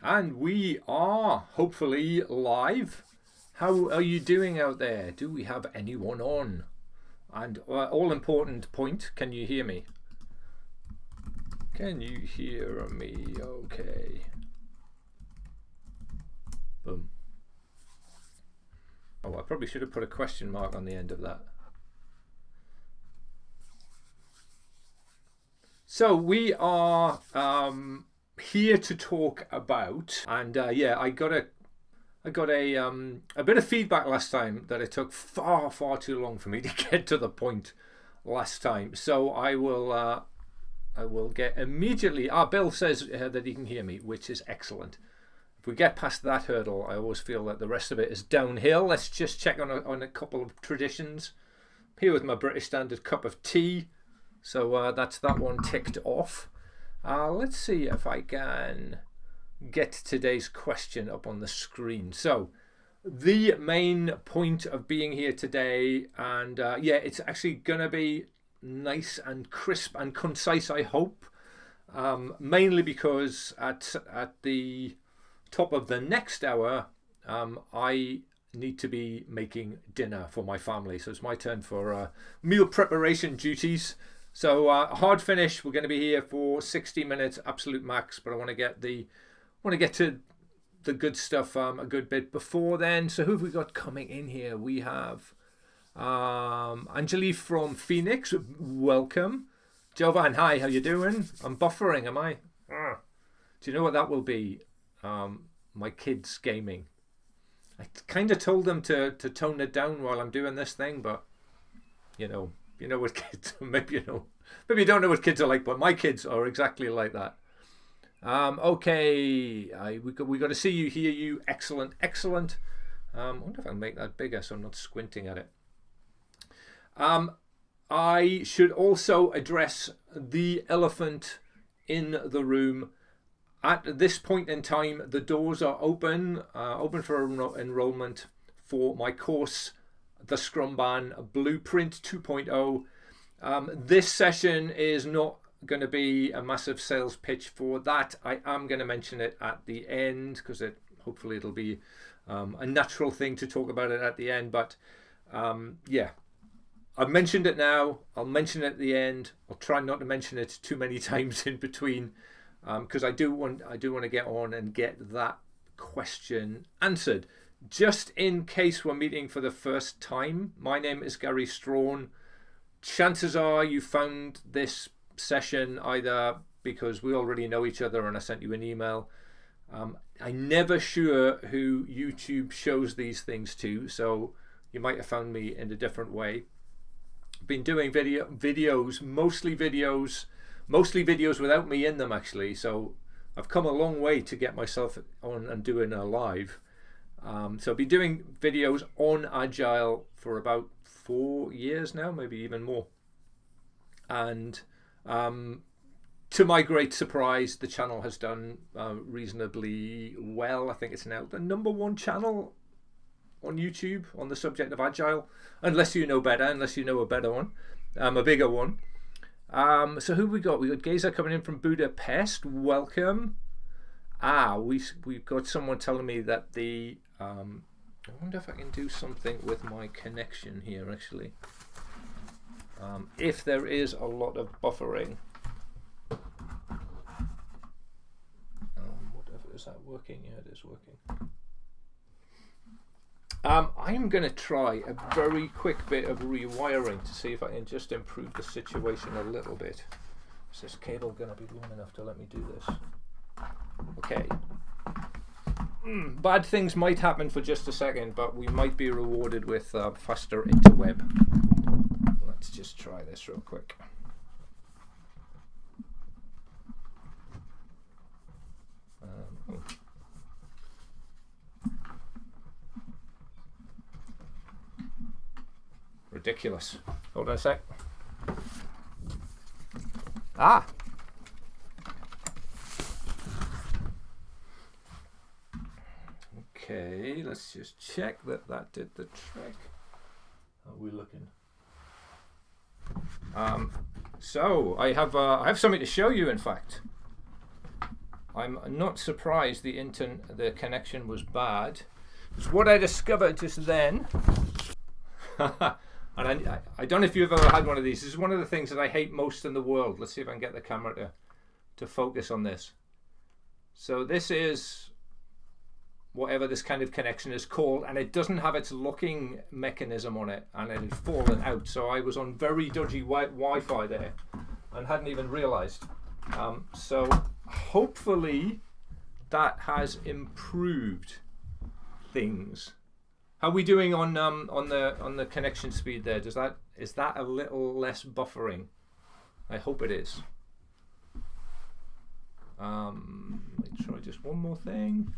And we are hopefully live. How are you doing out there? Do we have anyone on? And all important point, can you hear me? Can you hear me? Okay. Boom. Oh, I probably should have put a question mark on the end of that. So we are here to talk about, and yeah, I got a bit of feedback last time that it took far too long for me to get to the point last time. So I will get immediately. Bill says that he can hear me, which is excellent. If we get past that hurdle, I always feel that the rest of it is downhill. Let's just check on a couple of traditions. Here with my British Standard cup of tea. So that's that one ticked off. Let's see if I can get today's question up on the screen. So the main point of being here today, and yeah, it's actually gonna be nice and crisp and concise, I hope, mainly because at the top of the next hour I need to be making dinner for my family, so it's my turn for meal preparation duties. So hard finish, we're going to be here for 60 minutes absolute max, but I want to get to the good stuff a good bit before then. So who have we got coming in here? We have Anjali from Phoenix, welcome. Jovan, hi, how you doing? I'm buffering, am I? Do you know what that will be? My kids gaming. I kind of told them to tone it down while I'm doing this thing, but you know what kids, maybe you don't know what kids are like, but my kids are exactly like that. Okay, we got to see you, hear you. Excellent. I wonder if I can make that bigger so I'm not squinting at it. I should also address the elephant in the room. At this point in time, the doors are open for enrollment for my course, the Scrumban Blueprint 2.0. This session is not going to be a massive sales pitch for that. I am going to mention it at the end because hopefully it'll be a natural thing to talk about it at the end. But yeah, I've mentioned it now. I'll mention it at the end. I'll try not to mention it too many times in between because I do want to get on and get that question answered. Just in case we're meeting for the first time, my name is Gary Strawn. Chances are you found this session either because we already know each other and I sent you an email. I'm never sure who YouTube shows these things to, so you might have found me in a different way. Been doing videos, mostly videos without me in them actually, so I've come a long way to get myself on and doing a live. So I've been doing videos on Agile for about 4 years now, maybe even more. And to my great surprise, the channel has done reasonably well. I think it's now the #1 channel on YouTube on the subject of Agile, unless you know better, unless you know a better one, a bigger one. So who we got? We got Geza coming in from Budapest. Welcome. We've got someone telling me that the I wonder if I can do something with my connection here actually. If there is a lot of buffering. Whatever, is that working? Yeah, it is working. I'm going to try a very quick bit of rewiring to see if I can just improve the situation a little bit. Is this cable going to be long enough to let me do this? Okay. Bad things might happen for just a second, but we might be rewarded with faster interweb. Let's just try this real quick. Ridiculous. Hold on a sec. Okay, let's just check that did the trick. How are we looking? So I have something to show you. In fact, I'm not surprised the connection was bad. It's what I discovered just then. And I don't know if you've ever had one of these. This is one of the things that I hate most in the world. Let's see if I can get the camera to focus on this. So this is whatever this kind of connection is called, and it doesn't have its locking mechanism on it, and it had fallen out. So I was on very dodgy Wi-Fi there and hadn't even realized. So hopefully that has improved things. How are we doing on the connection speed there? Is that a little less buffering? I hope it is. Let me try just one more thing.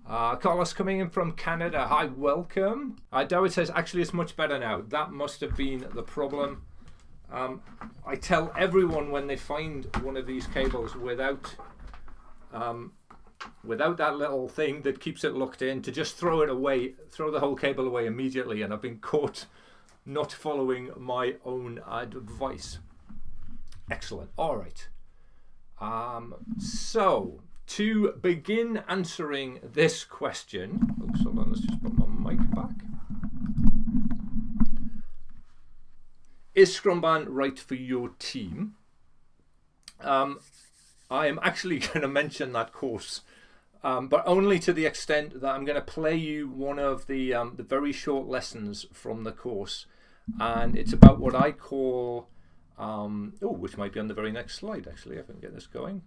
Carlos coming in from Canada. Hi, welcome. Dawid says actually it's much better now. That must have been the problem. I tell everyone when they find one of these cables without that little thing that keeps it locked in, to just throw it away, throw the whole cable away immediately, and I've been caught not following my own advice. Excellent. All right. So to begin answering this question, oops, hold on, let's just put my mic back. Is Scrumban right for your team? I am actually going to mention that course, but only to the extent that I'm going to play you one of the very short lessons from the course, and it's about what I call, which might be on the very next slide actually, if I can get this going,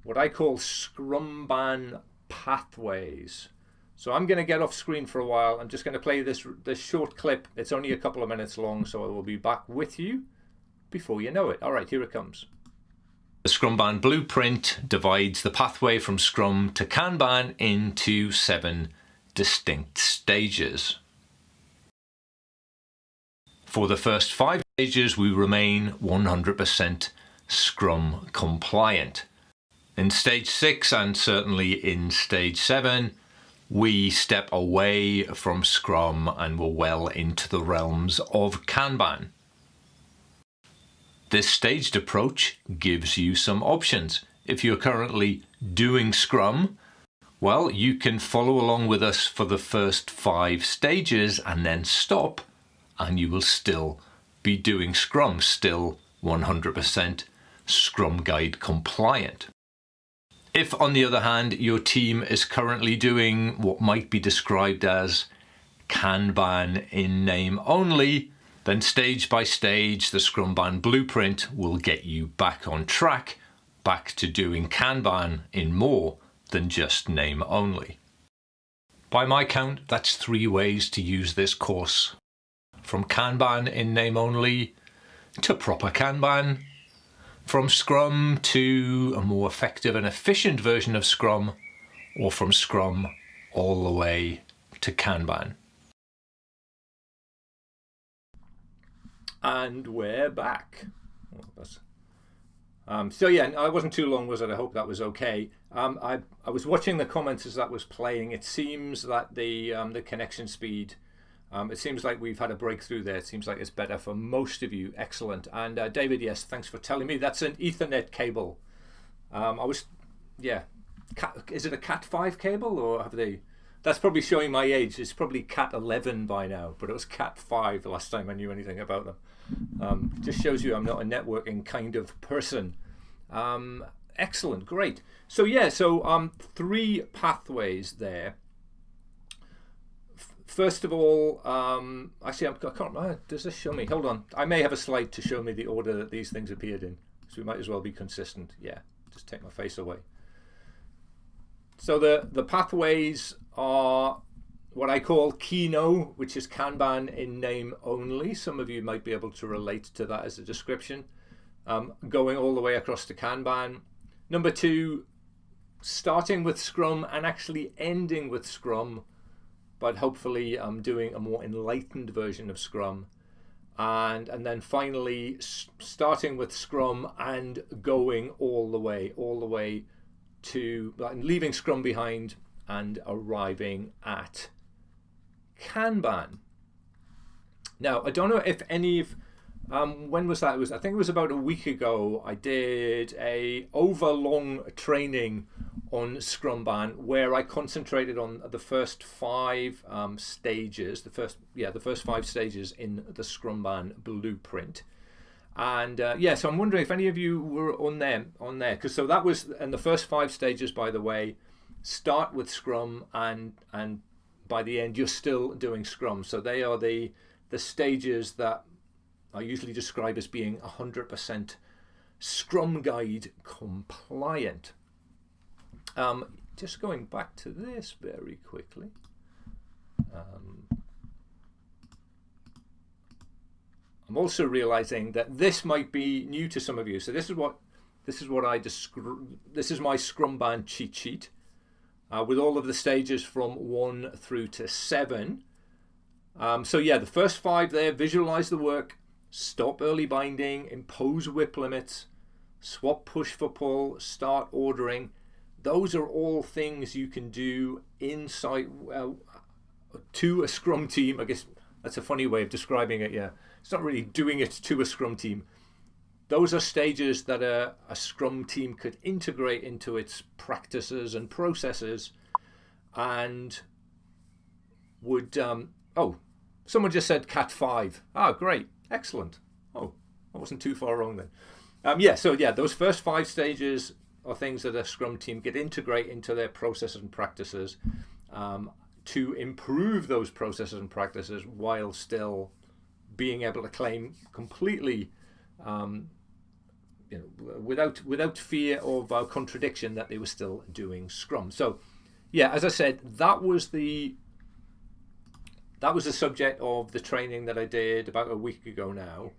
what I call Scrum-ban pathways. So I'm going to get off screen for a while. I'm just going to play this short clip. It's only a couple of minutes long, so I will be back with you before you know it. All right, here it comes. The Scrumban Blueprint divides the pathway from Scrum to Kanban into 7 distinct stages. For the first 5 stages, we remain 100% Scrum compliant. In stage 6 and certainly in stage 7, we step away from Scrum and we're well into the realms of Kanban. This staged approach gives you some options. If you're currently doing Scrum, well, you can follow along with us for the first 5 stages and then stop, and you will still be doing Scrum, still 100% Scrum Guide compliant. If, on the other hand, your team is currently doing what might be described as Kanban in name only, then stage by stage, the Scrumban Blueprint will get you back on track, back to doing Kanban in more than just name only. By my count, that's 3 ways to use this course. From Kanban in name only to proper Kanban, from Scrum to a more effective and efficient version of Scrum, or from Scrum all the way to Kanban. And we're back. So yeah, I wasn't too long, was it? I hope that was okay. I was watching the comments as that was playing. It seems that the connection speed, it seems like we've had a breakthrough there. It seems like it's better for most of you. Excellent. And David, yes, thanks for telling me. That's an Ethernet cable. Is it a Cat 5 cable, or have they? That's probably showing my age. It's probably Cat 11 by now, but it was Cat 5 the last time I knew anything about them. Just shows you I'm not a networking kind of person. Excellent, great. So yeah, 3 pathways there. First of all, actually, I can't remember. Does this show me? Hold on. I may have a slide to show me the order that these things appeared in. So we might as well be consistent. Yeah, just take my face away. So the pathways are what I call Kino, which is Kanban in name only. Some of you might be able to relate to that as a description. Going all the way across to Kanban. Number 2, starting with Scrum and actually ending with Scrum, but hopefully doing a more enlightened version of Scrum. And then finally starting with Scrum and going all the way to leaving Scrum behind and arriving at Kanban. Now, I don't know if any of When was that? I think it was about a week ago. I did a overlong training on Scrum-ban where I concentrated on the first five stages, the first five stages in the Scrum-ban Blueprint. And so I'm wondering if any of you were on there, because so that was, and the first five stages, by the way, start with Scrum, and by the end you're still doing Scrum. So they are the stages that I usually describe as being 100% Scrum Guide compliant. Just going back to this very quickly. I'm also realizing that this might be new to some of you. So this is what I describe. This is my Scrum-ban cheat sheet with all of the stages from 1 through to 7. So yeah, the first 5 there: visualize the work, stop early binding, impose WIP limits, swap push for pull, start ordering. Those are all things you can do inside to a Scrum team. I guess that's a funny way of describing it. Yeah, it's not really doing it to a Scrum team. Those are stages that a Scrum team could integrate into its practices and processes, and would someone just said Cat 5. Oh, great, excellent. Oh, I wasn't too far wrong then. So those first 5 stages are things that a Scrum team could integrate into their processes and practices to improve those processes and practices while still being able to claim completely, without fear of contradiction, that they were still doing Scrum. So, yeah, as I said, that was the subject of the training that I did about a week ago now.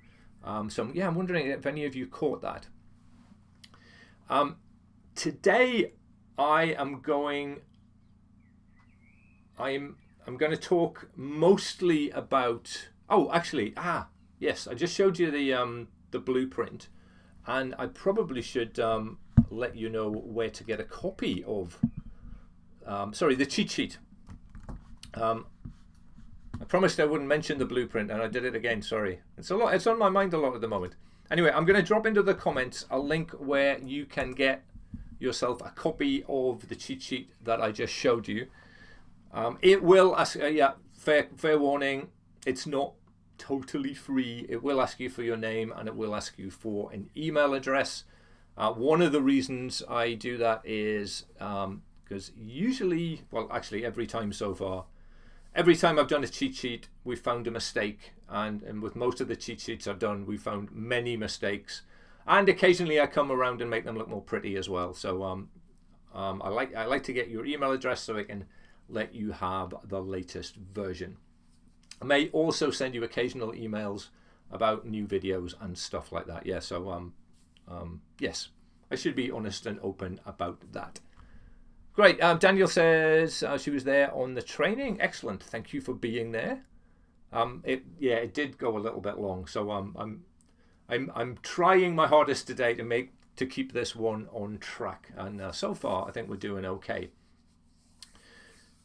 I'm wondering if any of you caught that. Today, I'm going to talk mostly about. Yes, I just showed you the blueprint, and I probably should let you know where to get a copy of. The cheat sheet. I promised I wouldn't mention the blueprint, and I did it again. Sorry, it's a lot. It's on my mind a lot at the moment. Anyway, I'm going to drop into the comments a link where you can get yourself a copy of the cheat sheet that I just showed you. It will ask. Fair warning. It's not totally free. It will ask you for your name, and it will ask you for an email address. One of the reasons I do that is because every time so far, every time I've done a cheat sheet, we've found a mistake, and with most of the cheat sheets I've done, we've found many mistakes, and occasionally I come around and make them look more pretty as well. So I like to get your email address so I can let you have the latest version. I may also send you occasional emails about new videos and stuff like that. Yeah, so yes, I should be honest and open about that. Great. Daniel says she was there on the training. Excellent. Thank you for being there. It did go a little bit long, so I'm trying my hardest today to keep this one on track, and so far I think we're doing okay.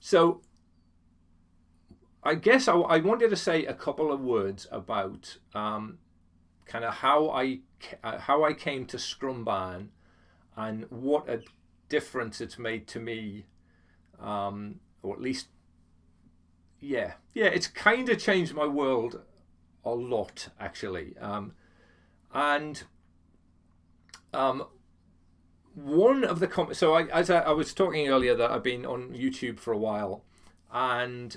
So I guess I wanted to say a couple of words about kind of how I came to Scrum-ban and what a difference it's made to me, or at least, it's kind of changed my world a lot, actually. One of the comments. So as I was talking earlier, that I've been on YouTube for a while, and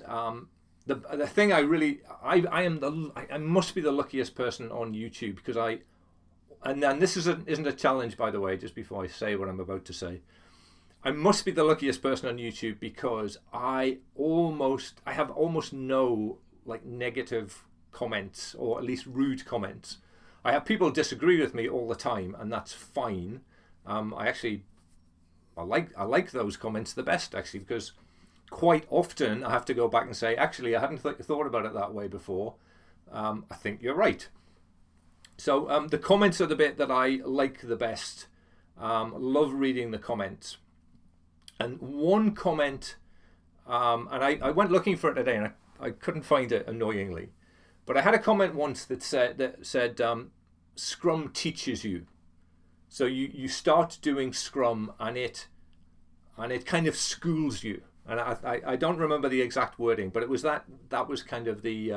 the thing I must be the luckiest person on YouTube, because and this isn't a challenge, by the way, just before I say what I'm about to say. I must be the luckiest person on YouTube because I have almost no negative comments, or at least rude comments. I have people disagree with me all the time, and that's fine. I like those comments the best, actually, because quite often I have to go back and say, actually, I hadn't thought about it that way before. I think you're right. So the comments are the bit that I like the best. Love reading the comments. And one comment, and I went looking for it today, and I couldn't find it, annoyingly. But I had a comment once that said Scrum teaches you. So you start doing Scrum and it kind of schools you. And I don't remember the exact wording, but it was that was kind of the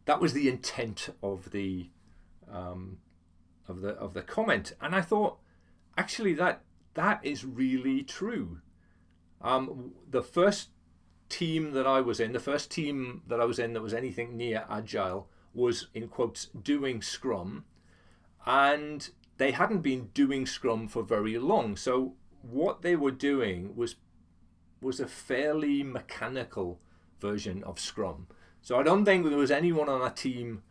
that was the intent of the comment. And I thought, actually, that is really true. The first team that I was in that was anything near agile was, in quotes, doing Scrum, and they hadn't been doing Scrum for very long. So what they were doing was a fairly mechanical version of Scrum. So I don't think there was anyone on that team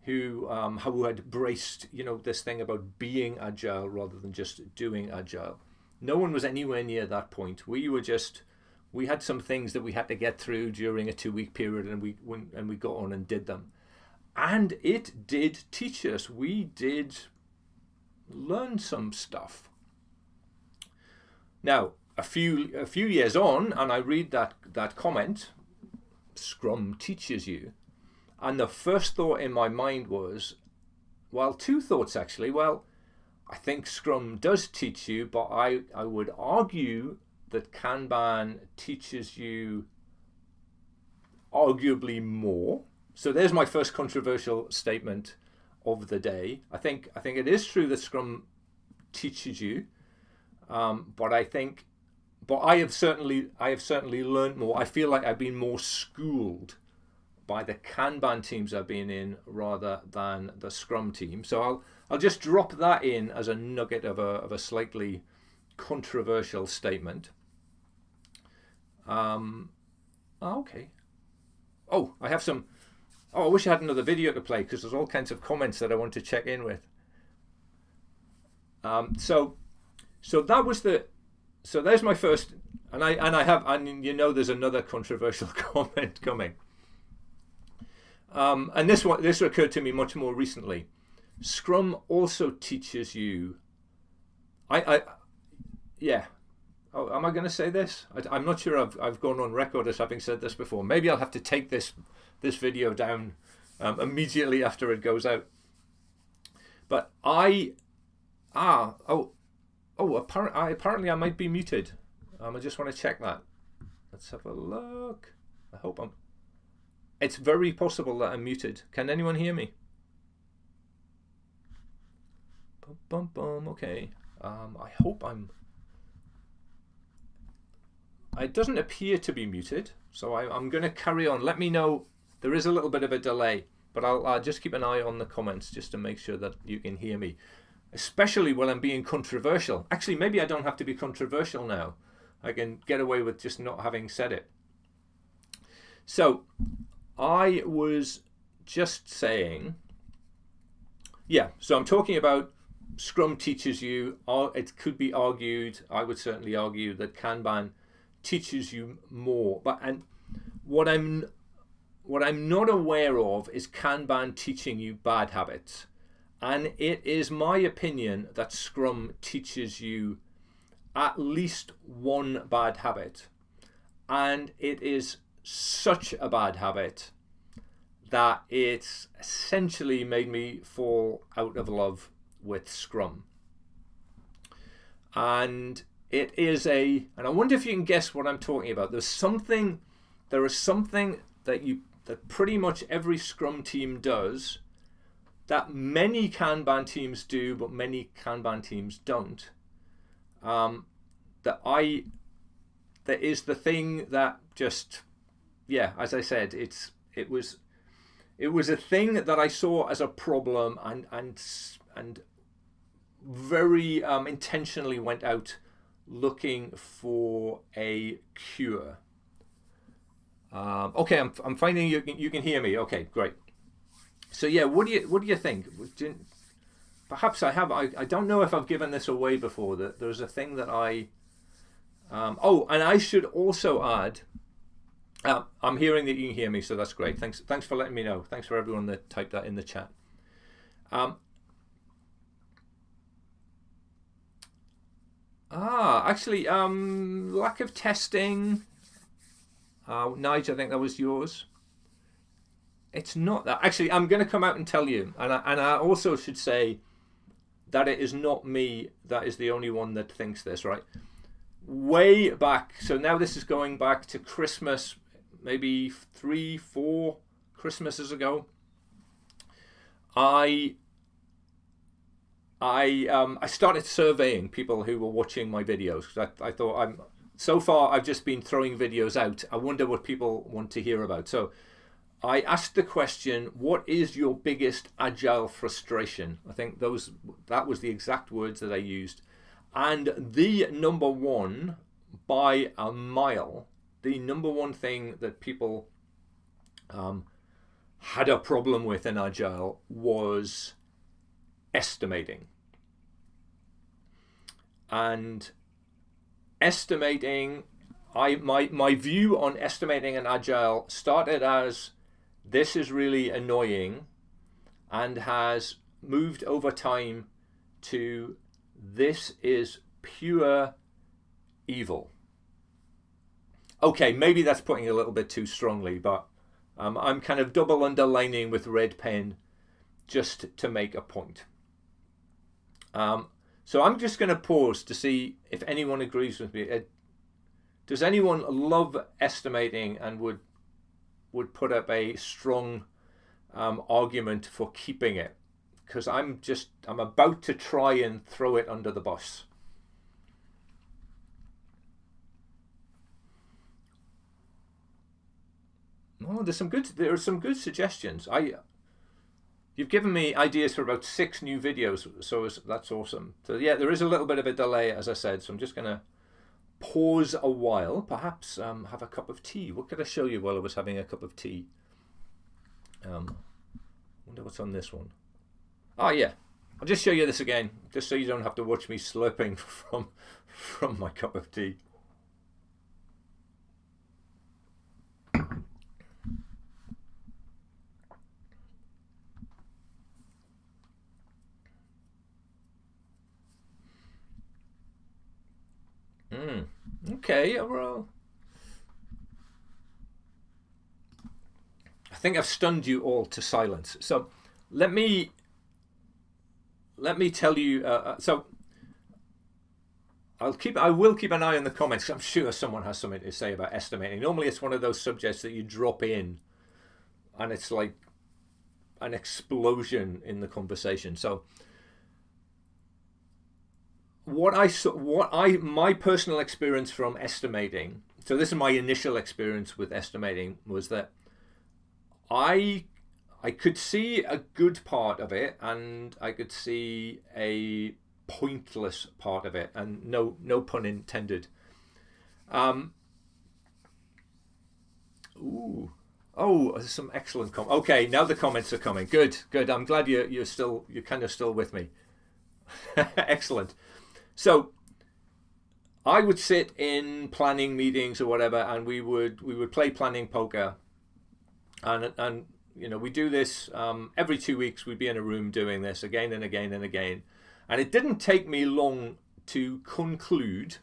who had braced, this thing about being agile rather than just doing agile. No one was anywhere near that point. We had some things that we had to get through during a 2-week period, and we got on and did them. And it did teach us. We did learn some stuff. Now, a few years on, and I read that comment, Scrum teaches you, and the first thought in my mind was, well, two thoughts actually. Well, I think Scrum does teach you, but I would argue that Kanban teaches you arguably more. So there's my first controversial statement of the day. I think it is true that Scrum teaches you, but I have certainly learned more. I feel like I've been more schooled by the Kanban teams I've been in rather than the Scrum team. So I'll just drop that in as a nugget of a slightly controversial statement. Okay. Oh, I have some. Oh, I wish I had another video to play because there's all kinds of comments that I want to check in with. So that was So there's my first, and there's another controversial comment coming. And this occurred to me much more recently. Scrum also teaches you. Yeah. Oh, am I going to say this? I'm not sure I've gone on record as having said this before. Maybe I'll have to take this video down immediately after it goes out. But apparently I might be muted. I just want to check that. Let's have a look. I hope It's very possible that I'm muted. Can anyone hear me? Okay. I hope It doesn't appear to be muted, so I'm going to carry on. Let me know. There is a little bit of a delay, but I'll just keep an eye on the comments just to make sure that you can hear me. Especially when I'm being controversial. Actually, maybe I don't have to be controversial now. I can get away with just not having said it. So, I was just saying, so I'm talking about Scrum teaches you. It could be argued, I would certainly argue, that Kanban teaches you more. And what I'm not aware of is Kanban teaching you bad habits. And it is my opinion that Scrum teaches you at least one bad habit. And it is such a bad habit that it's essentially made me fall out of love with Scrum. And it is and I wonder if you can guess what I'm talking about. There is something that pretty much every Scrum team does, that many Kanban teams do, but many Kanban teams don't. That is the thing that just, as I said, it was a thing that I saw as a problem and very intentionally went out looking for a cure. Okay, I'm finding you can hear me. Okay, great. So what do you think? Perhaps I don't know if I've given this away before. That there's a thing that and I should also add. I'm hearing that you can hear me, so that's great. Thanks for letting me know. Thanks for everyone that typed that in the chat. Actually, lack of testing. Nigel, I think that was yours. It's not that. Actually, I'm going to come out and tell you, and I also should say that it is not me that is the only one that thinks this, right? Way back, so now this is going back to Christmas, maybe 3-4 Christmases ago. I started surveying people who were watching my videos because I thought so far I've just been throwing videos out. I wonder what people want to hear about. So I asked the question, what is your biggest agile frustration? I think that was the exact words that I used. And the number one, by a mile, the number one thing that people had a problem with in agile was estimating. And estimating, my view on estimating in agile started as this is really annoying, and has moved over time to this is pure evil. Okay, maybe that's putting it a little bit too strongly, but I'm kind of double underlining with red pen just to make a point. So I'm just going to pause to see if anyone agrees with me. Does anyone love estimating and would put up a strong argument for keeping it? Because I'm about to try and throw it under the bus. Oh, there are some good suggestions. You've given me ideas for about 6 new videos, so that's awesome. So yeah, there is a little bit of a delay, as I said, so I'm just going to pause a while, perhaps have a cup of tea. What could I show you while I was having a cup of tea? Wonder what's on this one. Oh yeah, I'll just show you this again, just so you don't have to watch me slurping from my cup of tea. Okay, well, I think I've stunned you all to silence. So let me tell you. So I will keep an eye on the comments. I'm sure someone has something to say about estimating. Normally, it's one of those subjects that you drop in, and it's like an explosion in the conversation. So my personal experience from estimating, so this is my initial experience with estimating, was that I could see a good part of it, and I could see a pointless part of it, and no pun intended. There's some excellent comments. Okay, now the comments are coming. Good. I'm glad you're kind of still with me. Excellent. So I would sit in planning meetings or whatever, and we would play planning poker, and we do this every 2 weeks. We'd be in a room doing this again and again and again, and it didn't take me long to conclude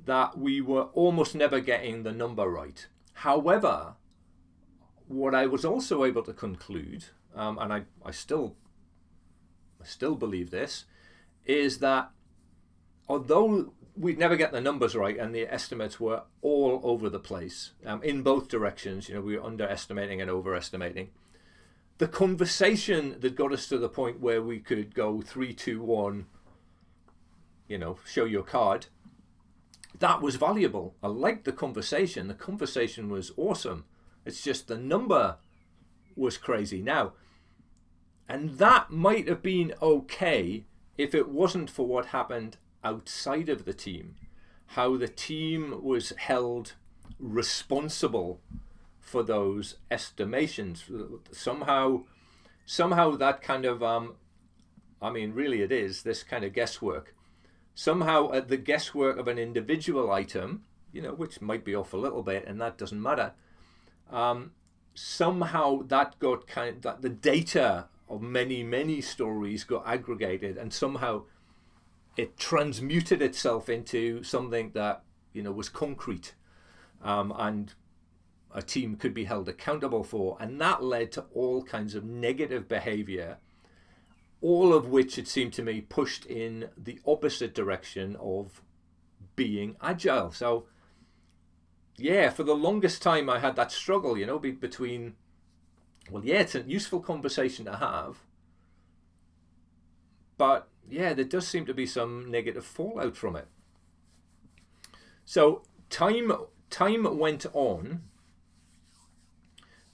that we were almost never getting the number right. However, what I was also able to conclude, and I still believe this, is that although we'd never get the numbers right and the estimates were all over the place in both directions, we were underestimating and overestimating, the conversation that got us to the point where we could go 3, 2, 1, show your card, that was valuable. I liked the conversation. The conversation was awesome. It's just the number was crazy now. And that might have been okay if it wasn't for what happened outside of the team, how the team was held responsible for those estimations. Somehow that kind of, really it is this kind of guesswork. Somehow the guesswork of an individual item, which might be off a little bit, and that doesn't matter. Somehow that got that the data of many stories got aggregated, and somehow it transmuted itself into something that was concrete, and a team could be held accountable for, and that led to all kinds of negative behavior, all of which, it seemed to me, pushed in the opposite direction of being agile. So yeah, for the longest time I had that struggle, between, well, yeah, it's a useful conversation to have, but yeah, there does seem to be some negative fallout from it. So time went on,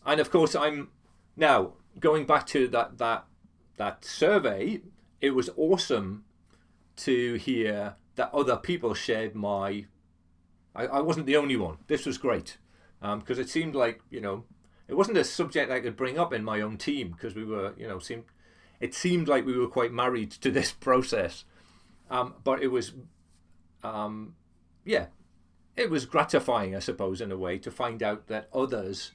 and of course I'm now going back to that survey. It was awesome to hear that other people shared I wasn't the only one. This was great, because it seemed like, it wasn't a subject I could bring up in my own team, because we were, it seemed like we were quite married to this process. But it was, it was gratifying, I suppose, in a way, to find out that others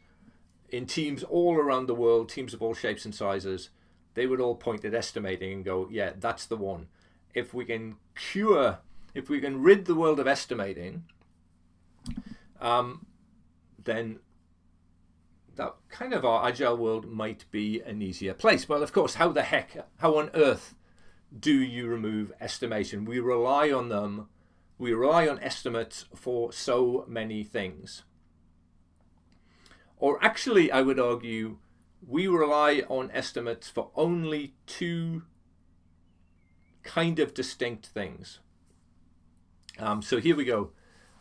in teams all around the world, teams of all shapes and sizes, they would all point at estimating and go, yeah, that's the one. If we can rid the world of estimating, then that kind of our agile world might be an easier place. Well, of course, how on earth do you remove estimation? We rely on them. We rely on estimates for so many things. Or actually, I would argue, we rely on estimates for only two kind of distinct things. So here we go.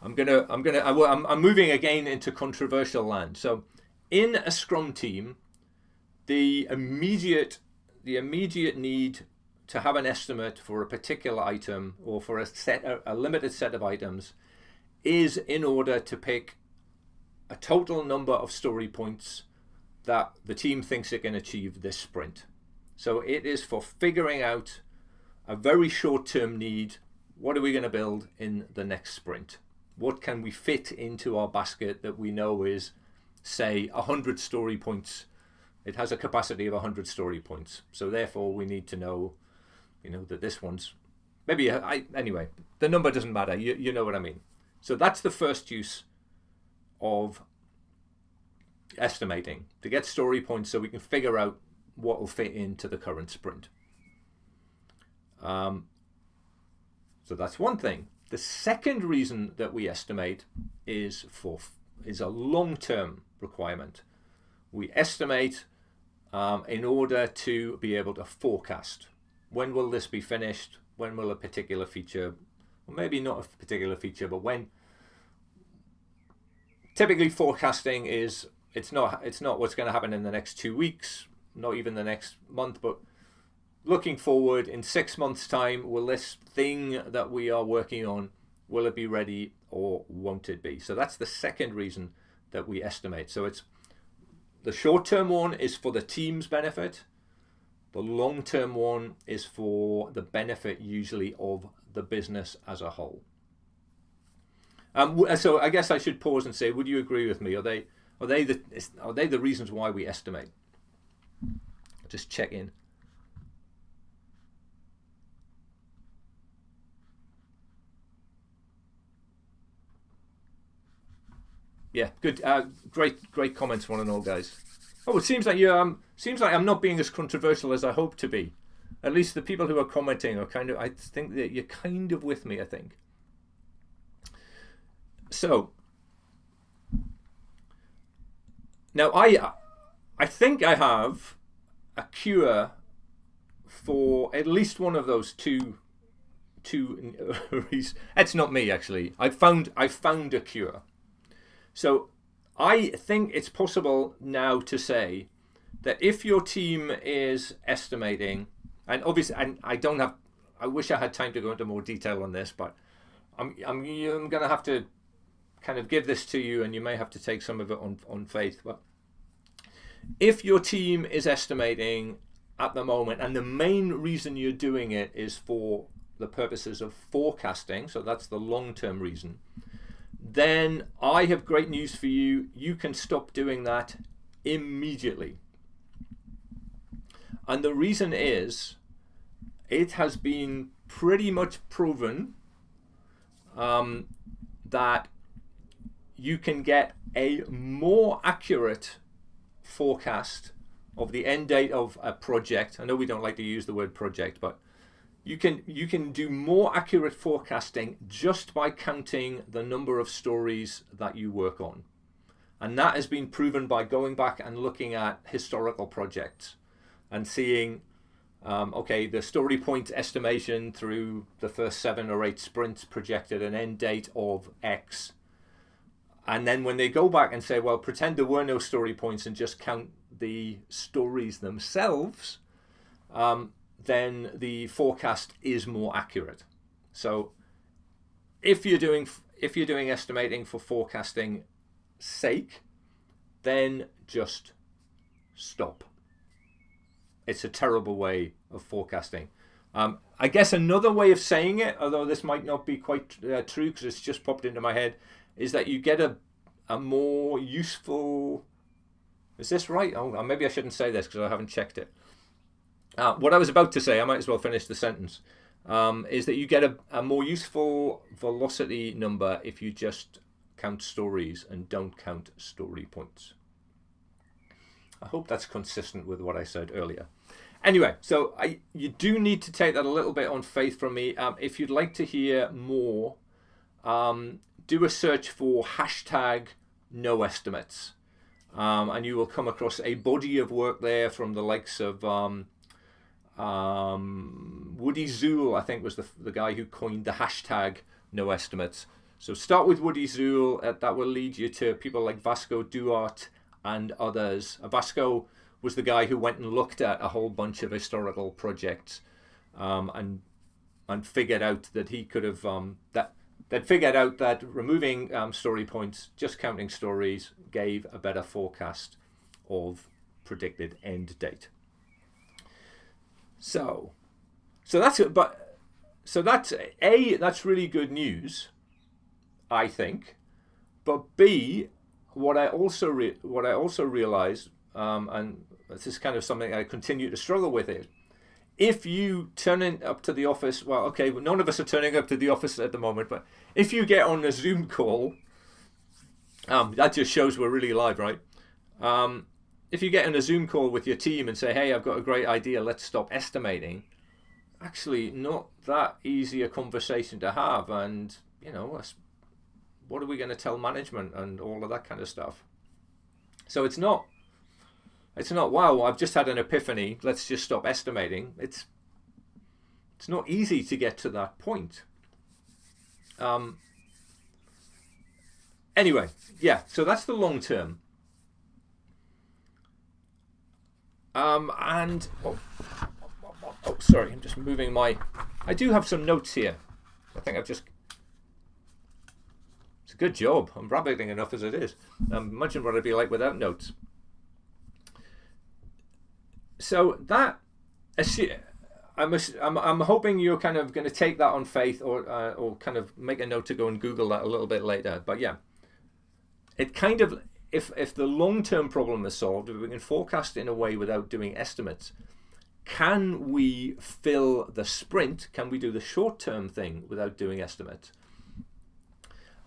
I'm moving again into controversial land. So in a Scrum team, the immediate need to have an estimate for a particular item or for a limited set of items is in order to pick a total number of story points that the team thinks it can achieve this sprint. So it is for figuring out a very short-term need. What are we going to build in the next sprint? What can we fit into our basket that we know is, say, 100 story points? It has a capacity of 100 story points. So therefore, we need to know, that this one's anyway. The number doesn't matter. You know what I mean. So that's the first use of estimating, to get story points so we can figure out what will fit into the current sprint. So that's one thing. The second reason that we estimate is a long-term requirement. We estimate in order to be able to forecast. When will this be finished? When will a particular feature, or maybe not a particular feature, but when? Typically, forecasting is it's not what's going to happen in the next 2 weeks, not even the next month, but looking forward in 6 months' time, will this thing that we are working on, will it be ready or won't it be? So that's the second reason that we estimate. So it's the short-term one is for the team's benefit. The long-term one is for the benefit usually of the business as a whole. So I guess I should pause and say, would you agree with me? Are they the reasons why we estimate? Just check in. Yeah, good. Great comments, one and all, guys. Oh, it seems like I'm not being as controversial as I hope to be. At least the people who are commenting are I think that you're kind of with me, I think. So now I think I have a cure for at least one of those two reasons. It's not me, actually. I found a cure. So I think it's possible now to say that if your team is estimating, and obviously, and I wish I had time to go into more detail on this, but I'm going to have to kind of give this to you, and you may have to take some of it on faith. But if your team is estimating at the moment, and the main reason you're doing it is for the purposes of forecasting, so that's the long-term reason, then I have great news for you. You can stop doing that immediately. And the reason is, it has been pretty much proven that you can get a more accurate forecast of the end date of a project. I know we don't like to use the word project, but you can do more accurate forecasting just by counting the number of stories that you work on. And that has been proven by going back and looking at historical projects and seeing, okay, the story point estimation through the first 7 or 8 sprints projected an end date of X. And then when they go back and say, well, pretend there were no story points and just count the stories themselves, then the forecast is more accurate. So if you're doing estimating for forecasting sake, then just stop. It's a terrible way of forecasting. I guess another way of saying it, although this might not be quite true because it's just popped into my head, is that you get a more useful... Is this right? Oh, maybe I shouldn't say this because I haven't checked it. What I was about to say, I might as well finish the sentence, is that you get a more useful velocity number if you just count stories and don't count story points. I hope that's consistent with what I said earlier. Anyway, so you do need to take that a little bit on faith from me. If you'd like to hear more, do a search for #NoEstimates. And you will come across a body of work there from the likes of Woody Zuhl, I think was the guy who coined the hashtag #NoEstimates. So start with Woody Zuhl. That will lead you to people like Vasco Duarte and others. Vasco was the guy who went and looked at a whole bunch of historical projects and figured out that he could have figured out that removing story points, just counting stories, gave a better forecast of predicted end date. So that's that's really good news, I think. But B, what I also realized, and this is kind of something I continue to struggle with, is if you turn up to the office, well, okay, none of us are turning up to the office at the moment, but if you get on a Zoom call, that just shows we're really live, right? If you get on a Zoom call with your team and say, hey, I've got a great idea, let's stop estimating, actually not that easy a conversation to have. And, what are we going to tell management and all of that kind of stuff? So it's not, wow, I've just had an epiphany, let's just stop estimating. It's not easy to get to that point. Anyway, yeah, so that's the long term. Sorry, I'm just moving I do have some notes here. I think it's a good job. I'm rabbiting enough as it is. Imagine what it'd be like without notes. So that, I'm hoping you're kind of going to take that on faith, or kind of make a note to go and Google that a little bit later. But yeah, it kind of, if the long-term problem is solved, if we can forecast in a way without doing estimates, can we fill the sprint? Can we do the short-term thing without doing estimates?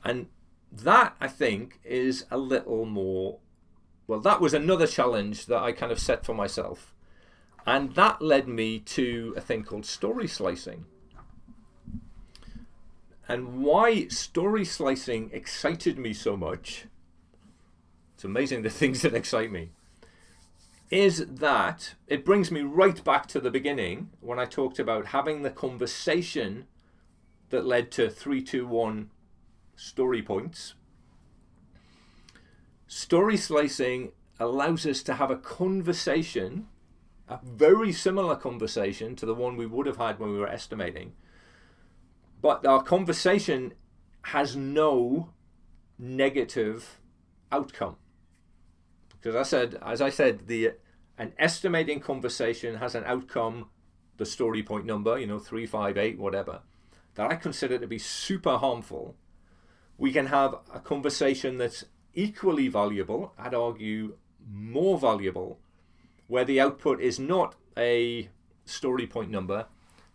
And that, I think, is a little more, well, that was another challenge that I kind of set for myself. And that led me to a thing called story slicing. And why story slicing excited me so much, it's amazing the things that excite me, is that it brings me right back to the beginning when I talked about having the conversation that led to 3, 2, 1 story points. Story slicing allows us to have a conversation, a very similar conversation to the one we would have had when we were estimating, but our conversation has no negative outcome. Because as I said, an estimating conversation has an outcome, the story point number, 3, 5, 8, whatever, that I consider to be super harmful. We can have a conversation that's equally valuable, I'd argue more valuable, where the output is not a story point number.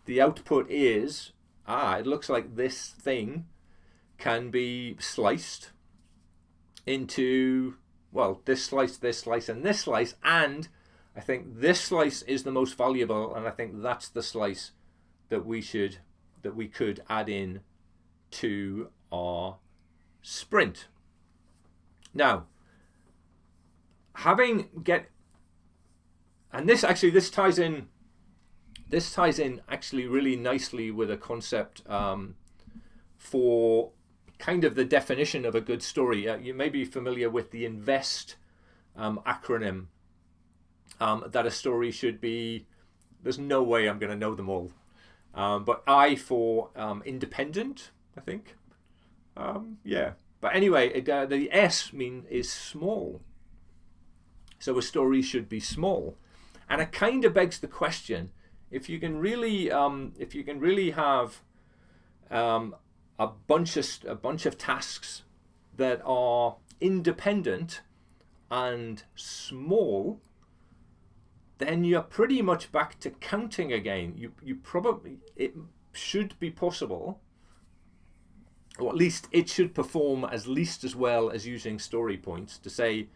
The output is, it looks like this thing can be sliced into, well, this slice, and this slice, and I think this slice is the most valuable, and I think that's the slice that we could add in to our sprint. Now, this ties in actually really nicely with a concept for kind of the definition of a good story. You may be familiar with the INVEST acronym, that a story should be, there's no way I'm going to know them all, but I for independent, I think. Yeah. But anyway, the S is small. So a story should be small. And it kind of begs the question, if you can really have a bunch of tasks that are independent and small, then you're pretty much back to counting again. It should be possible, or at least it should perform at least as well as using story points to say,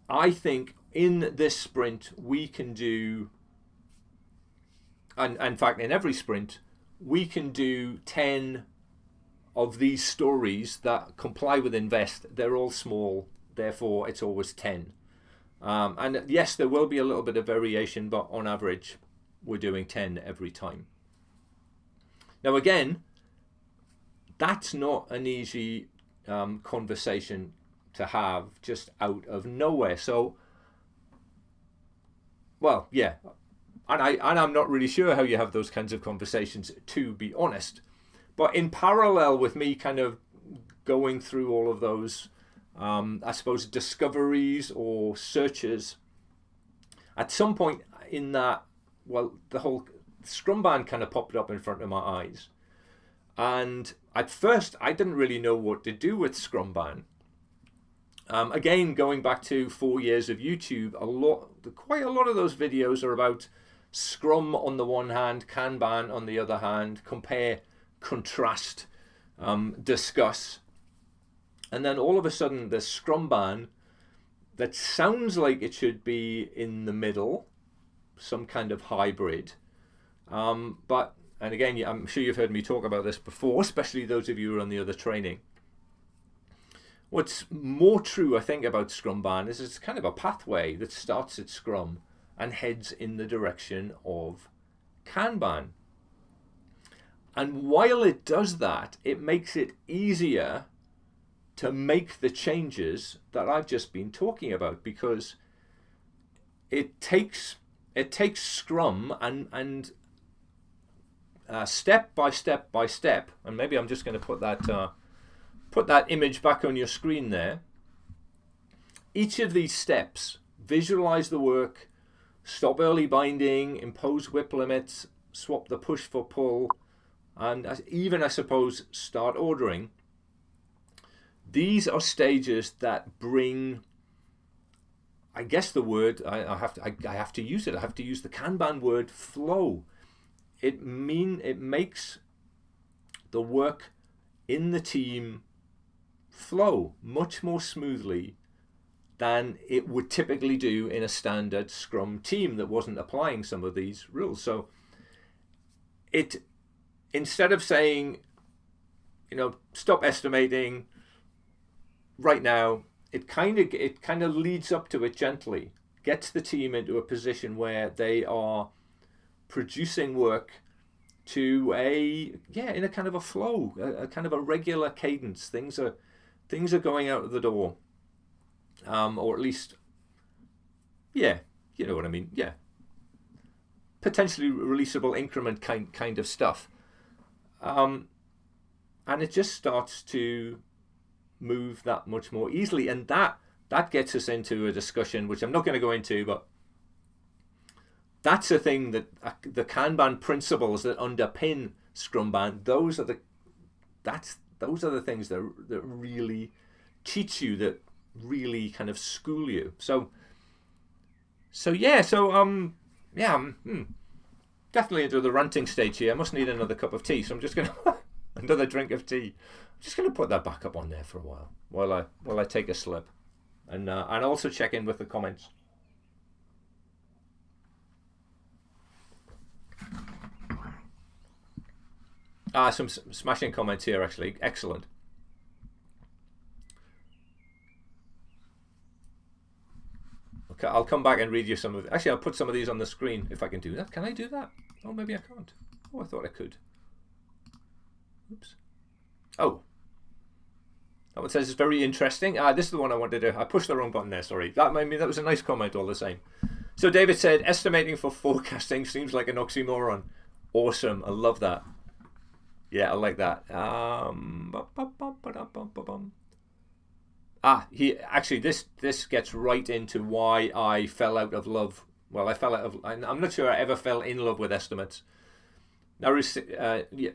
I think in this sprint we can do, and in fact in every sprint we can do 10 of these stories that comply with INVEST. They're all small, therefore it's always 10. And yes, there will be a little bit of variation, but on average we're doing 10 every time. Now again, that's not an easy conversation to have just out of nowhere. So, well, yeah, and I'm not really sure how you have those kinds of conversations, to be honest. But in parallel with me kind of going through all of those, I suppose, discoveries or searches, at some point in that, well, the whole Scrumban kind of popped up in front of my eyes. And at first, I didn't really know what to do with Scrumban. Again, going back to 4 years of YouTube, quite a lot of those videos are about Scrum on the one hand, Kanban on the other hand, compare, contrast, discuss. And then all of a sudden, there's Scrumban that sounds like it should be in the middle, some kind of hybrid. But, and again, I'm sure you've heard me talk about this before, especially those of you who are on the other training. What's more true, I think, about Scrumban is it's kind of a pathway that starts at Scrum and heads in the direction of Kanban. And while it does that, it makes it easier to make the changes that I've just been talking about, because it takes Scrum and step by step by step, and maybe I'm just going to put that image back on your screen there. Each of these steps, visualize the work, stop early binding, impose whip limits, swap the push for pull, and even, I suppose, start ordering. These are stages that bring, I guess the word, I have to use it. I have to use the Kanban word, flow. It makes the work in the team flow much more smoothly than it would typically do in a standard Scrum team that wasn't applying some of these rules. So it, instead of saying, stop estimating right now, it kind of leads up to it gently, gets the team into a position where they are producing work to in a kind of a flow, a kind of a regular cadence. Things are going out of the door, or at least, yeah, you know what I mean, yeah, potentially releasable increment kind of stuff, and it just starts to move that much more easily, and that gets us into a discussion which I'm not going to go into, but that's a thing that the Kanban principles that underpin Scrum-ban, those are the things that really teach you, that really kind of school you. So definitely into the ranting stage here. I must need another cup of tea, so I'm just gonna another drink of tea. just going to put that back up on there for a while I take a slip, and also check in with the comments. Some smashing comments here, actually. Excellent. Okay, I'll come back and read you some of. Actually, I'll put some of these on the screen if I can do that. Can I do that? Oh, maybe I can't. Oh, I thought I could. Oops. Oh. That one says it's very interesting. This is the one I wanted to. I pushed the wrong button there. Sorry. That was a nice comment all the same. So David said, estimating for forecasting seems like an oxymoron. Awesome. I love that. Yeah, I like that. He actually this gets right into why I fell out of love. Well, I fell out of. I'm not sure I ever fell in love with estimates. Yeah,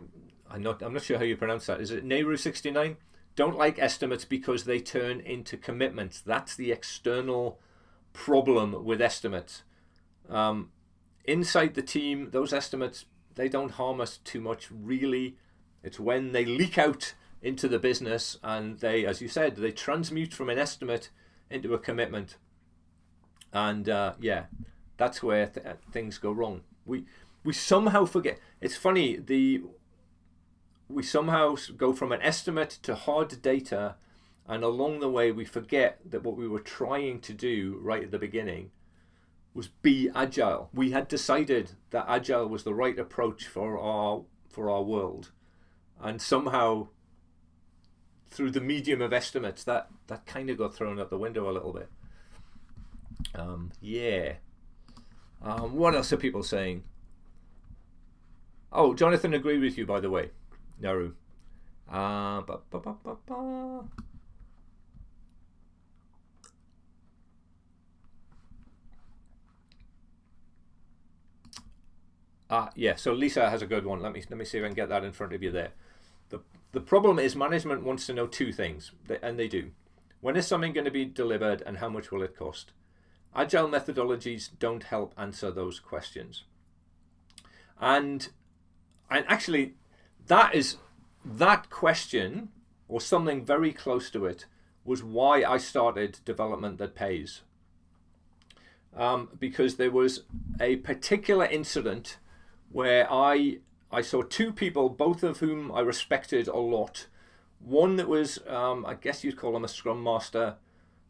I'm not sure how you pronounce that. Is it Nehru69? Don't like estimates because they turn into commitments. That's the external problem with estimates. Inside the team, those estimates, they don't harm us too much, really. It's when they leak out into the business and they, as you said, they transmute from an estimate into a commitment. And yeah, that's where things go wrong. We somehow forget. It's funny, we somehow go from an estimate to hard data, and along the way we forget that what we were trying to do right at the beginning was be agile. We had decided that agile was the right approach for our world, and somehow through the medium of estimates that kind of got thrown out the window a little bit. Yeah. What else are people saying? Oh, Jonathan agreed with you, by the way, Naru. Yeah, so Lisa has a good one. Let me see if I can get that in front of you there. The problem is management wants to know two things, and they do. When is something going to be delivered and how much will it cost? Agile methodologies don't help answer those questions. And actually, that question, or something very close to it, was why I started Development That Pays. Because there was a particular incident where I saw two people, both of whom I respected a lot. One that was, I guess you'd call him a Scrum Master.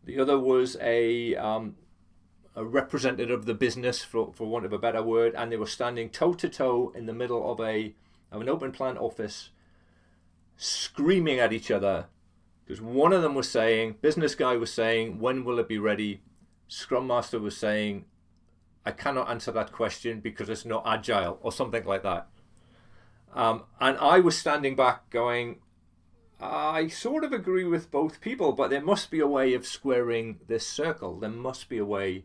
The other was a representative of the business, for want of a better word, and they were standing toe to toe in the middle of an open plan office, screaming at each other, because one of them was saying, business guy was saying, when will it be ready? Scrum Master was saying, I cannot answer that question because it's not agile, or something like that. And I was standing back going, I sort of agree with both people, but there must be a way of squaring this circle. There must be a way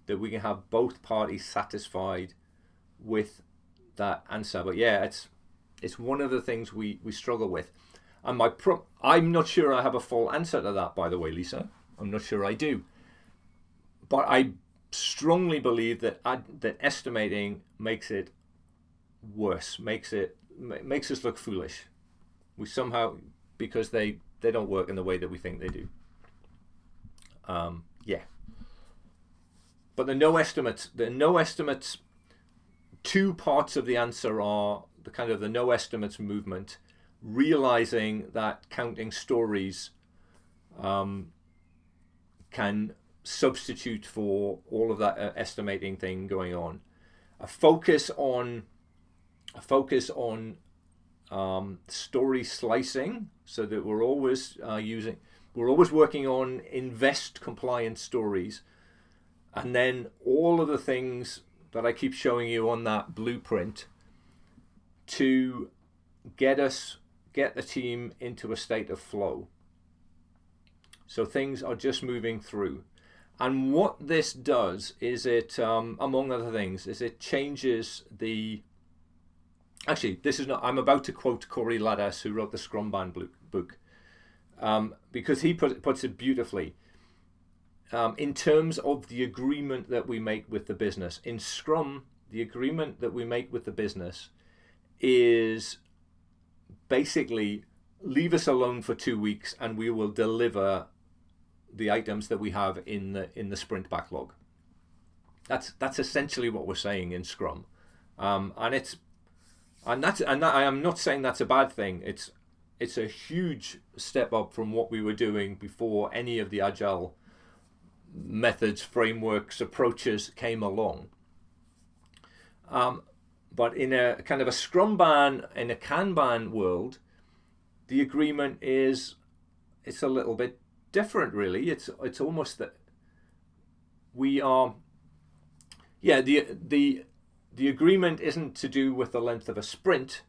that we can have both parties satisfied with that answer. But yeah, it's one of the things we struggle with. And I'm not sure I have a full answer to that, by the way, Lisa. I'm not sure I do. But I strongly believe that estimating makes it worse, makes us look foolish. We somehow, because they don't work in the way that we think they do. Yeah. But the no estimates, two parts of the answer are the kind of the no estimates movement, realizing that counting stories can substitute for all of that estimating thing going on. A focus on story slicing, so that we're always working on invest compliant stories, and then all of the things that I keep showing you on that blueprint to get the team into a state of flow. So things are just moving through. And what this does is it, among other things, is it changes the... Actually, this is not... I'm about to quote Corey Laddas, who wrote the Scrum-ban book, because he puts it beautifully. In terms of the agreement that we make with the business. In Scrum, the agreement that we make with the business is basically leave us alone for 2 weeks and we will deliver the items that we have in the sprint backlog. That's essentially what we're saying in Scrum, and I am not saying that's a bad thing. It's a huge step up from what we were doing before any of the agile methods, frameworks, approaches came along. But in a kind of a Scrum-ban, in a Kanban world, the agreement it's a little bit different, really. It's almost that we are, the agreement isn't to do with the length of a sprint.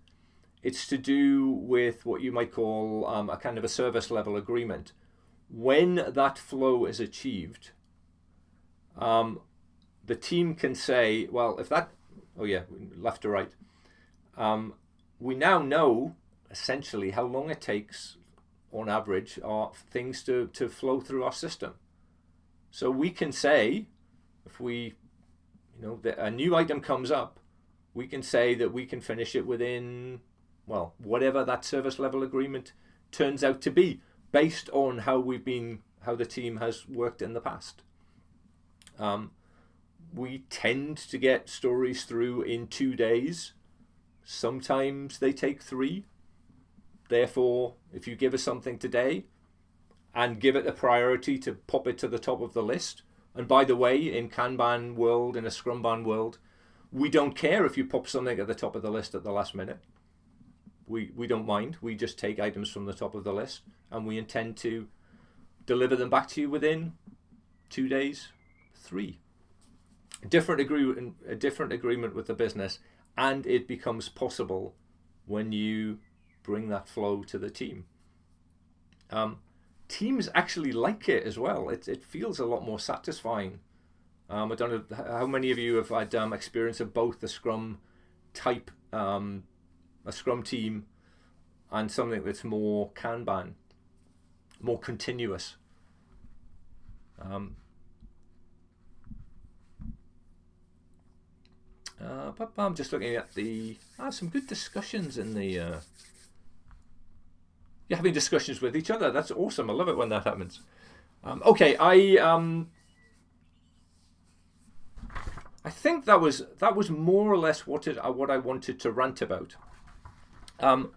It's to do with what you might call a kind of a service level agreement. When that flow is achieved, the team can say, well, if that, left to right, we now know essentially how long it takes on average are things to flow through our system. So we can say, if we, a new item comes up, we can say that we can finish it within, well, whatever that service level agreement turns out to be, based on how the team has worked in the past. We tend to get stories through in 2 days. Sometimes they take 3. Therefore, if you give us something today and give it a priority to pop it to the top of the list, and by the way, in Kanban world, in a Scrum-ban world, we don't care if you pop something at the top of the list at the last minute. We don't mind. We just take items from the top of the list and we intend to deliver them back to you within 2 days, 3. A different agreement with the business, and it becomes possible when you bring that flow to the team. Teams actually like it as well. It feels a lot more satisfying. I don't know how many of you have had experience of both the Scrum type, a Scrum team, and something that's more Kanban, more continuous. I'm just looking at some good discussions in the. You're having discussions with each other. That's awesome. I love it when that happens. Okay, I think that was more or less what I wanted to rant about. And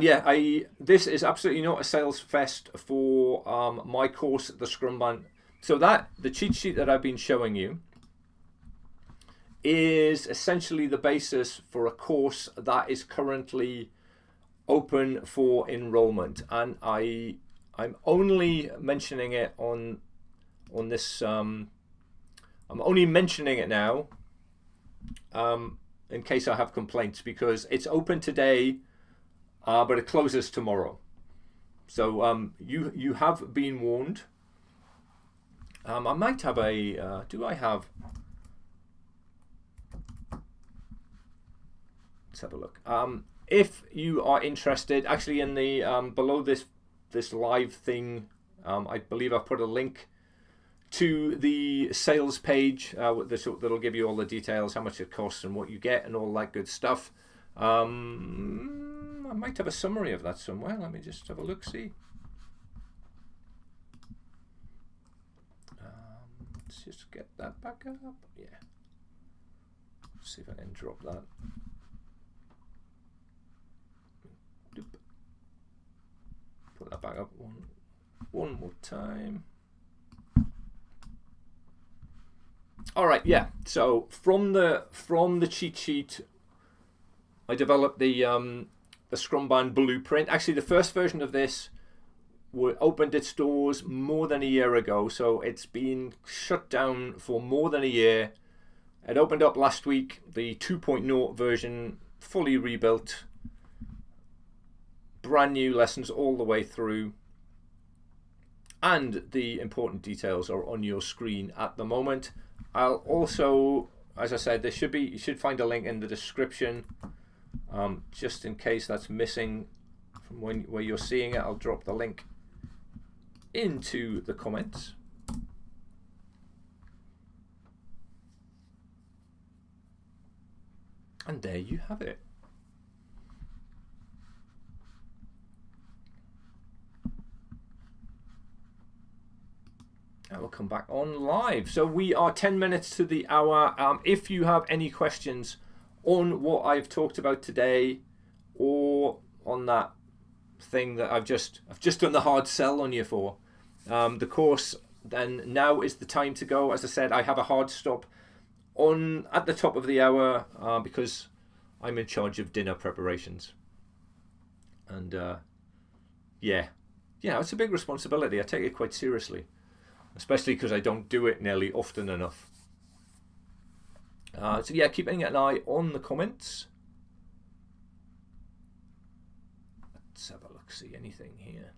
yeah, this is absolutely not a sales fest for my course, the Scrum-ban. So the cheat sheet that I've been showing you is essentially the basis for a course that is currently open for enrollment, and I'm only mentioning it on this. I'm only mentioning it now in case I have complaints, because it's open today, but it closes tomorrow. So you have been warned. I might have a. Do I have? Let's have a look. If you are interested, actually in the below this live thing, I believe I've put a link to the sales page that'll give you all the details, how much it costs and what you get and all that good stuff. I might have a summary of that somewhere. Let me just have a look, see. Let's just get that back up. Yeah. Let's see if I can drop that. Put that back up one more time. All right, yeah. So from the cheat sheet, I developed the Scrumban Blueprint. Actually, the first version of this opened its doors more than a year ago, so it's been shut down for more than a year. It opened up last week, the 2.0 version, fully rebuilt. Brand new lessons all the way through, and the important details are on your screen at the moment. I'll also, as I said, you should find a link in the description, just in case that's missing from where you're seeing it. I'll drop the link into the comments. And there you have it. I will come back on live. So we are 10 minutes to the hour. If you have any questions on what I've talked about today, or on that thing that I've just done the hard sell on you for, the course, then now is the time to go. As I said, I have a hard stop on at the top of the hour because I'm in charge of dinner preparations. And yeah, it's a big responsibility. I take it quite seriously, especially because I don't do it nearly often enough. So yeah, keeping an eye on the comments. Let's have a look, see anything here.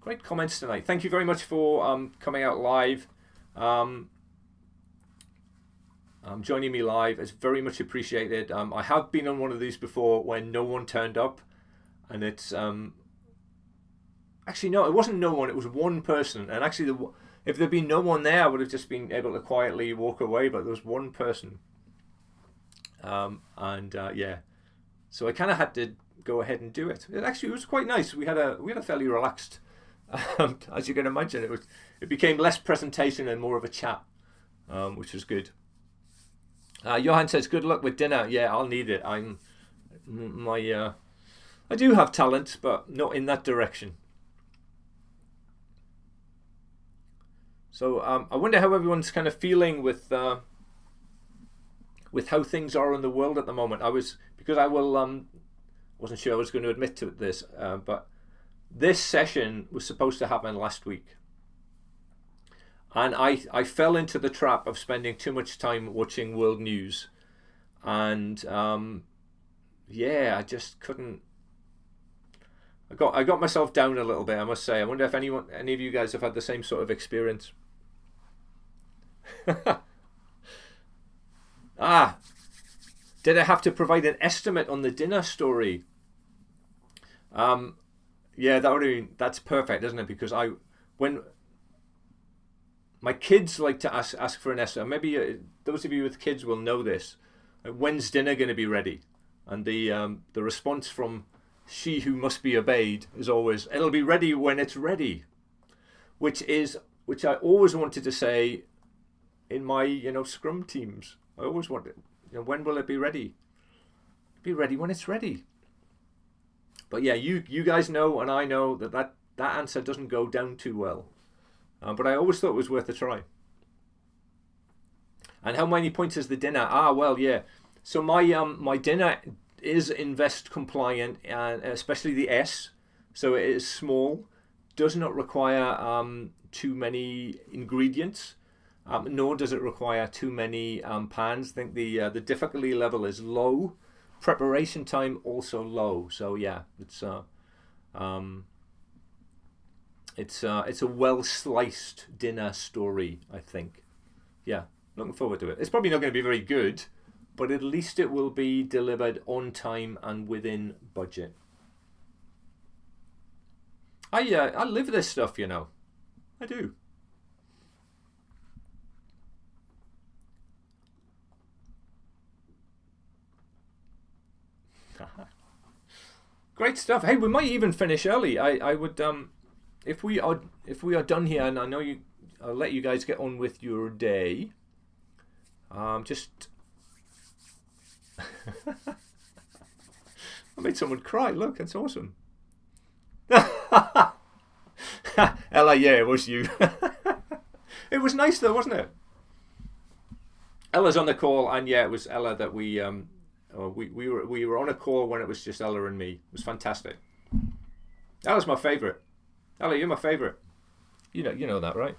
Great comments tonight. Thank you very much for coming out live. Joining me live. It's very much appreciated. I have been on one of these before when no one turned up, and it's actually no, it wasn't no one. It was one person, and actually, if there'd been no one there, I would have just been able to quietly walk away. But there was one person, yeah, so I kind of had to go ahead and do it. It actually was quite nice. We had a fairly relaxed, as you can imagine. It became less presentation and more of a chat, which was good. Johan says, "Good luck with dinner." Yeah, I'll need it. I do have talent, but not in that direction. So I wonder how everyone's kind of feeling with how things are in the world at the moment. Wasn't sure I was going to admit to this, but this session was supposed to happen last week. And I fell into the trap of spending too much time watching world news. And I just couldn't. I got myself down a little bit, I must say. I wonder if any of you guys have had the same sort of experience. Did I have to provide an estimate on the dinner story? Yeah, that's perfect, isn't it? Because when my kids like to ask for an estimate. Maybe those of you with kids will know this. When's dinner going to be ready? And the response from she who must be obeyed is always, "It'll be ready when it's ready," which I always wanted to say in my Scrum teams. I always wanted, when will it be ready? Be ready when it's ready. But yeah, you guys know, and I know that answer doesn't go down too well. But I always thought it was worth a try. And how many points is the dinner? Well, yeah. So my dinner is invest compliant, and especially the S. So it is small, does not require too many ingredients, nor does it require too many pans. I think the difficulty level is low. Preparation time also low. So yeah, it's a well sliced dinner story, I think. Yeah, looking forward to it. It's probably not going to be very good, but at least it will be delivered on time and within budget. I live this stuff, I do. Great stuff. Hey, we might even finish early. I would if we are done here, and I know I'll let you guys get on with your day. Just I made someone cry. Look, that's awesome. Ella, yeah, it was you. It was nice though, wasn't it? Ella's on the call, and yeah, it was Ella that we were on a call when it was just Ella and me. It was fantastic. Ella's my favourite. Ella, you're my favourite. You know that, right?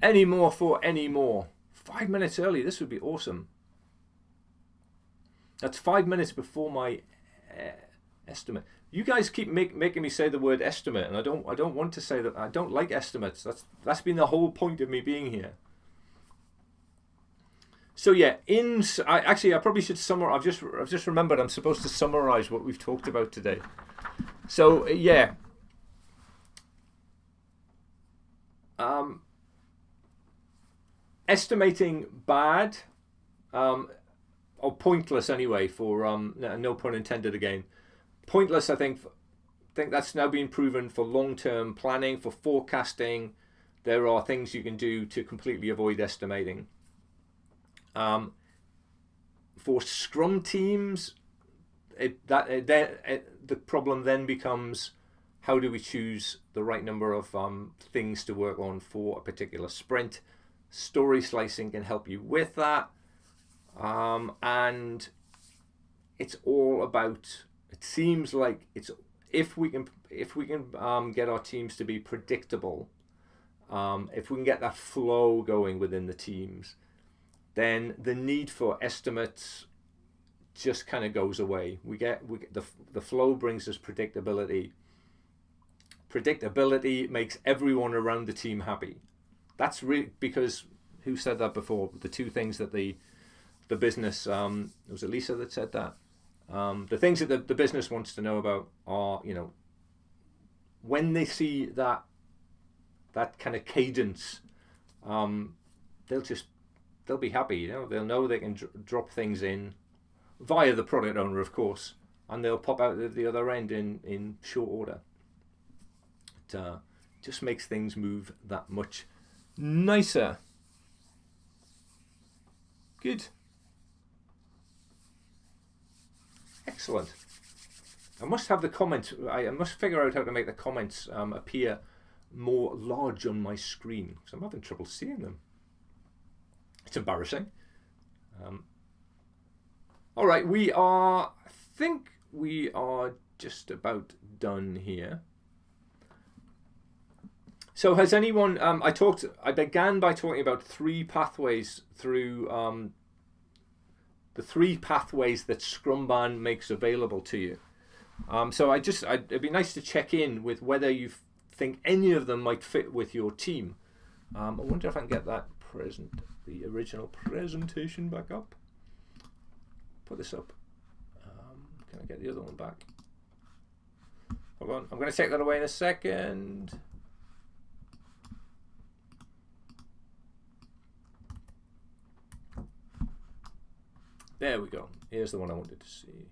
Any more for any more. 5 minutes early. This would be awesome. That's 5 minutes before my estimate. You guys keep making me say the word estimate, and I don't want to say that. I don't like estimates. That's been the whole point of me being here. So yeah, I probably should summarize. I've just remembered I'm supposed to summarize what we've talked about today. So yeah, estimating bad. or pointless anyway. For no pun intended again. Pointless, I think that's now been proven for long-term planning, for forecasting. There are things you can do to completely avoid estimating. For Scrum teams, the problem then becomes, how do we choose the right number of things to work on for a particular sprint? Story slicing can help you with that, and it's all about. It seems like it's if we can get our teams to be predictable, if we can get that flow going within the teams, then the need for estimates just kind of goes away. We get the flow brings us predictability. Predictability makes everyone around the team happy. That's really, because who said that before? The two things that the business, was it Lisa that said that? The things that the business wants to know about are, when they see that kind of cadence, they'll be happy. They'll know they can drop things in via the product owner, of course, and they'll pop out at the other end in short order. It just makes things move that much nicer. Good. Excellent. I must have the comments. I must figure out how to make the comments appear more large on my screen, because I'm having trouble seeing them. It's embarrassing. All right, I think we are just about done here. So has anyone, I began by talking about 3 pathways through, the 3 pathways that Scrumban makes available to you. So it'd be nice to check in with whether you think any of them might fit with your team. I wonder if I can get the original presentation back up. Put this up. Can I get the other one back? Hold on, I'm going to take that away in a second. There we go. Here's the one I wanted to see.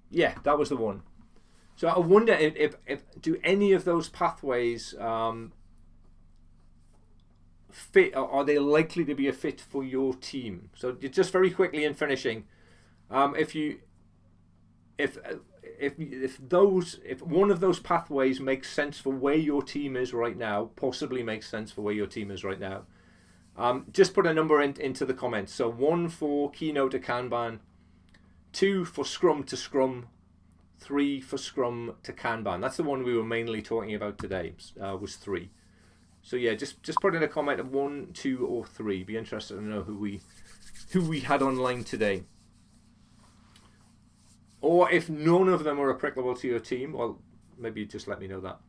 Yeah, that was the one. So I wonder if do any of those pathways fit, or are they likely to be a fit for your team? So just very quickly in finishing, if one of those pathways makes sense for where your team is right now, possibly makes sense for where your team is right now, just put a number into the comments. So 1 for Keynote to Kanban, 2 for Scrum to Scrum, 3 for Scrum to Kanban. That's the one we were mainly talking about today, was 3. So yeah, just put in a comment of 1, 2, or 3. Be interested to know who we had online today. Or if none of them are applicable to your team, well, maybe just let me know that.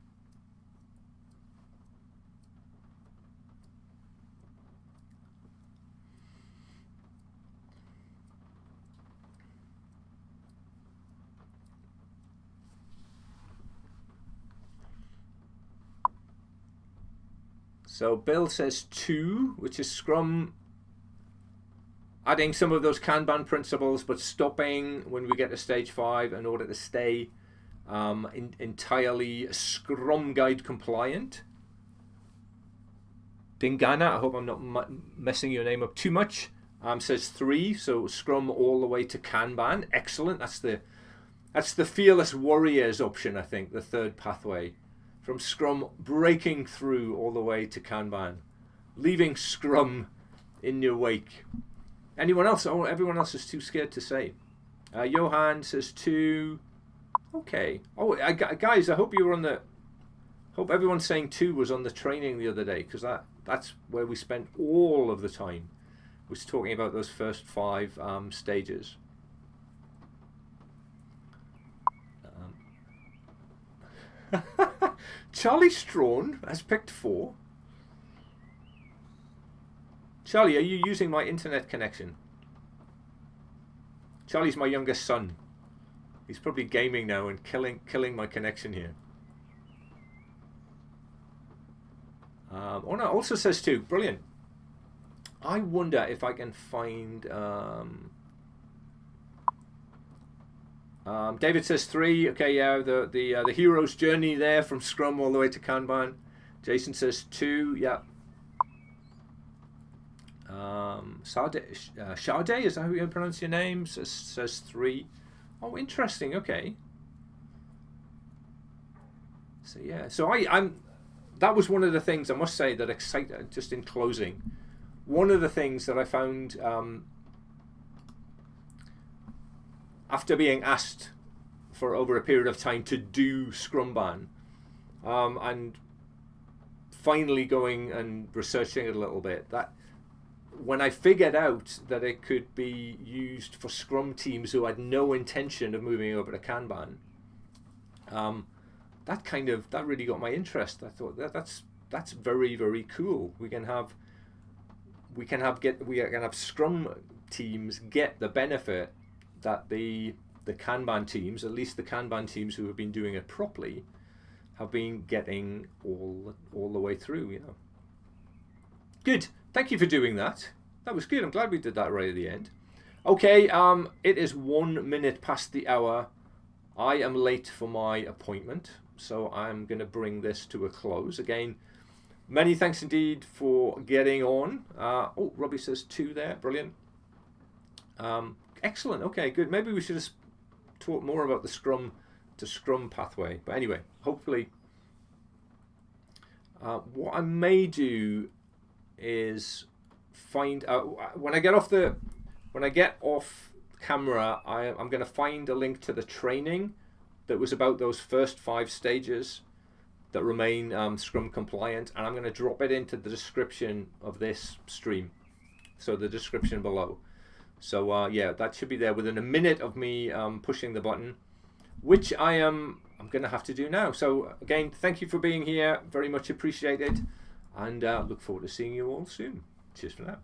So Bill says 2, which is Scrum, adding some of those Kanban principles, but stopping when we get to stage 5 in order to stay entirely Scrum Guide compliant. Dingana, I hope I'm not messing your name up too much, says 3, so Scrum all the way to Kanban. Excellent. That's the Fearless Warriors option, I think, the 3rd pathway. From Scrum breaking through all the way to Kanban, leaving Scrum in your wake. Anyone else? Oh, everyone else is too scared to say. Johan says 2. Okay. Oh, guys, I hope you were on the. Hope everyone's saying 2 was on the training the other day, because that's where we spent all of the time. Was talking about those first 5 stages. Charlie Strawn has picked 4. Charlie, are you using my internet connection? Charlie's my youngest son. He's probably gaming now and killing my connection here. Oh no, also says 2. Brilliant. I wonder if I can find David says 3. Okay, yeah, the hero's journey there from Scrum all the way to Kanban. Jason says 2. Yeah. Sade, is that how you pronounce your name? Says 3. Oh, interesting. Okay. So yeah, so I'm. That was one of the things I must say that excited. Just in closing, one of the things that I found after being asked for over a period of time to do Scrum-ban, and finally going and researching it a little bit, that when I figured out that it could be used for Scrum teams who had no intention of moving over to Kanban, that really got my interest. I thought that's very, very cool. We can have Scrum teams get the benefit that the Kanban teams, at least the Kanban teams who have been doing it properly, have been getting all the way through. You know. Good. Thank you for doing that. That was good. I'm glad we did that right at the end. Okay. It is 1 minute past the hour. I am late for my appointment, so I'm going to bring this to a close. Again, many thanks indeed for getting on. Oh, Robbie says 2 there. Brilliant. Excellent. Okay, good. Maybe we should have talked more about the Scrum to Scrum pathway. But anyway, hopefully, what I may do is find out when I get off camera. I'm going to find a link to the training that was about those first 5 stages that remain Scrum compliant, and I'm going to drop it into the description of this stream, so the description below. So yeah, that should be there within a minute of me pushing the button, which I'm going to have to do now. So again, thank you for being here, very much appreciated, and look forward to seeing you all soon. Cheers for now.